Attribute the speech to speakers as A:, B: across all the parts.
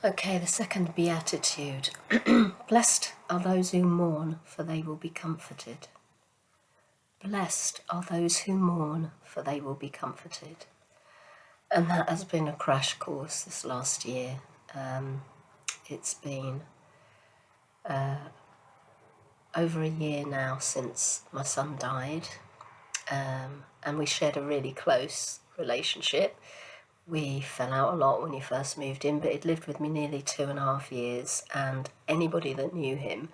A: Okay, the second Beatitude. Blessed are those who mourn, for they will be comforted. Blessed are those who mourn, for they will be comforted. And that has been a crash course this last year. It's been over a year now since my son died, and we shared a really close relationship. We fell out a lot when he first moved in, but he'd lived with me nearly 2.5 years, and anybody that knew him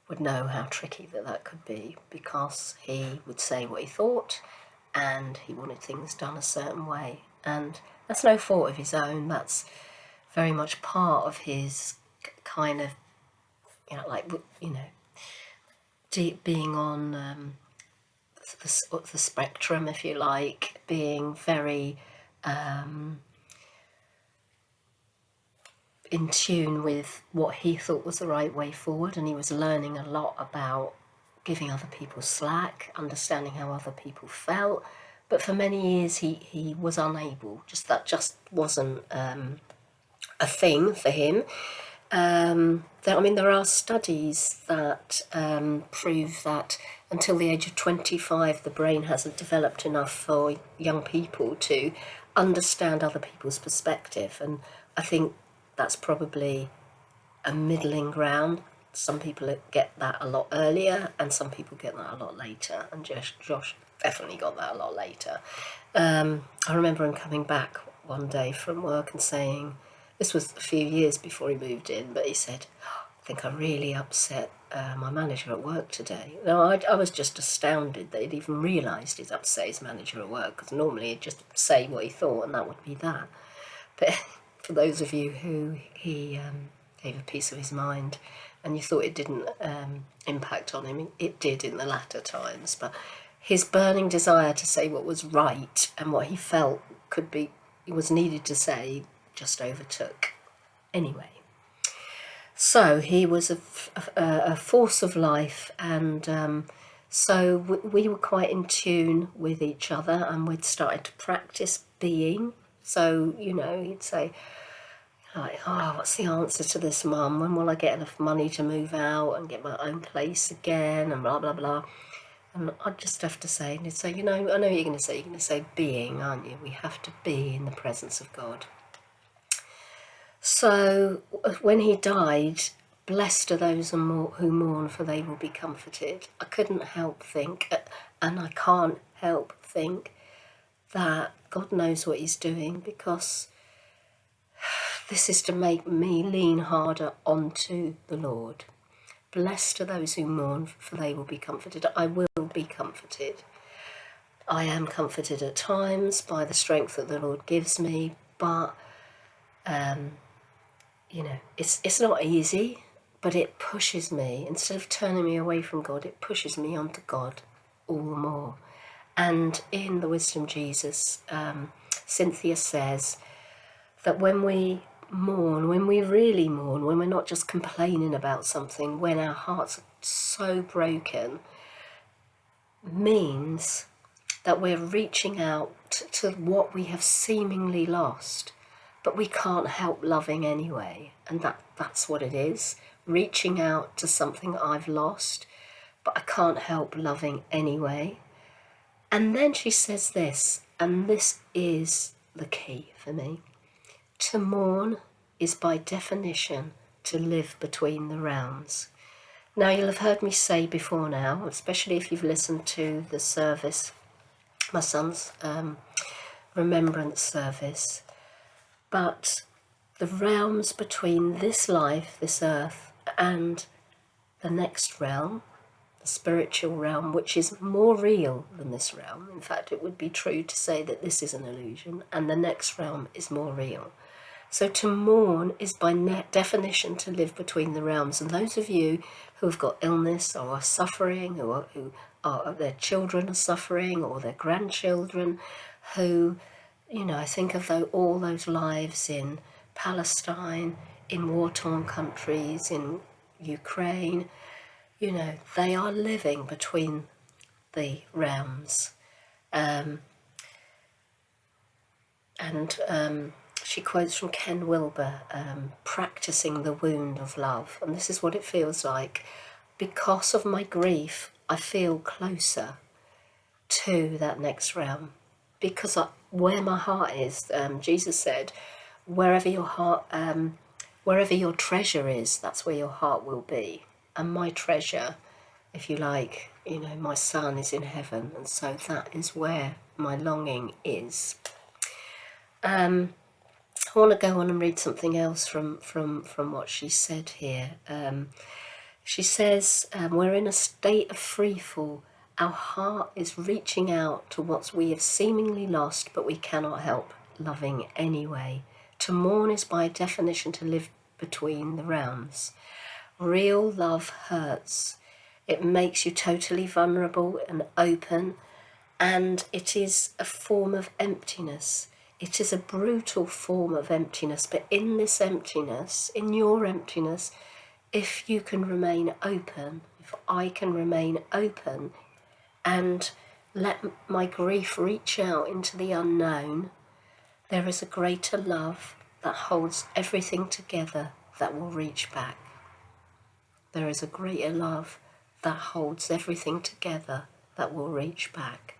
A: would know how tricky that could be, because he would say what he thought and he wanted things done a certain way. And that's no fault of his own. That's very much part of his kind of, being on the spectrum, if you like, being very in tune with what he thought was the right way forward. And he was learning a lot about giving other people slack, understanding how other people felt. But for many years he was unable. That just wasn't a thing for him. There are studies that prove that until the age of 25, the brain hasn't developed enough for young people to understand other people's perspective. And I think that's probably a middling ground. Some people get that a lot earlier, and some people get that a lot later. And Josh definitely got that a lot later. I remember him coming back one day from work and saying, this was a few years before he moved in, but he said, I think I really upset my manager at work today. Now, I was just astounded that he'd even realised he'd upset his manager at work, because normally he'd just say what he thought and that would be that. But for those of you who he gave a piece of his mind and you thought it didn't impact on him, it did in the latter times. But his burning desire to say what was right and what he felt was needed to say just overtook. Anyway, so he was a force of life, and so we were quite in tune with each other, and we'd started to practice being. So, he'd say, like, what's the answer to this, Mum? When will I get enough money to move out and get my own place again, and blah, blah, blah. And I'd just have to say, and he'd say, I know what you're going to say being, aren't you? We have to be in the presence of God. So when he died, blessed are those who mourn, for they will be comforted. I couldn't help think, and I can't help think, that God knows what he's doing, because this is to make me lean harder onto the Lord. Blessed are those who mourn, for they will be comforted. I will be comforted. I am comforted at times by the strength that the Lord gives me, but it's not easy, but it pushes me. Instead of turning me away from God, it pushes me onto God all the more. And in the Wisdom Jesus, Cynthia says that when we mourn, when we really mourn, when we're not just complaining about something, when our hearts are so broken, means that we're reaching out to what we have seemingly lost, but we can't help loving anyway. And that's what it is, reaching out to something I've lost, but I can't help loving anyway. And then she says this, and this is the key for me. To mourn is by definition to live between the realms. Now, you'll have heard me say before now, especially if you've listened to the service, my son's remembrance service, but the realms between this life, this earth, and the next realm, the spiritual realm, which is more real than this realm. In fact, it would be true to say that this is an illusion and the next realm is more real. So to mourn is by definition to live between the realms. And those of you who have got illness or are suffering, who are their children are suffering, or their grandchildren, who, I think of all those lives in Palestine, in war-torn countries, in Ukraine, they are living between the realms. She quotes from Ken Wilber, practicing the wound of love. And this is what it feels like. Because of my grief, I feel closer to that next realm. Because where my heart is, Jesus said, wherever your heart, wherever your treasure is, that's where your heart will be. And my treasure, if you like, my son is in heaven, and so that is where my longing is. I want to go on and read something else from what she said here. She says, we're in a state of free fall. Our heart is reaching out to what we have seemingly lost, but we cannot help loving anyway. To mourn is by definition to live between the realms. Real love hurts. It makes you totally vulnerable and open, and it is a form of emptiness. It is a brutal form of emptiness, but in this emptiness, in your emptiness, if you can remain open, if I can remain open and let my grief reach out into the unknown, there is a greater love that holds everything together that will reach back. There is a greater love that holds everything together that will reach back.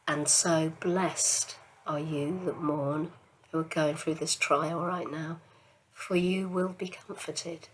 A: And so blessed are you that mourn, who are going through this trial right now, for you will be comforted.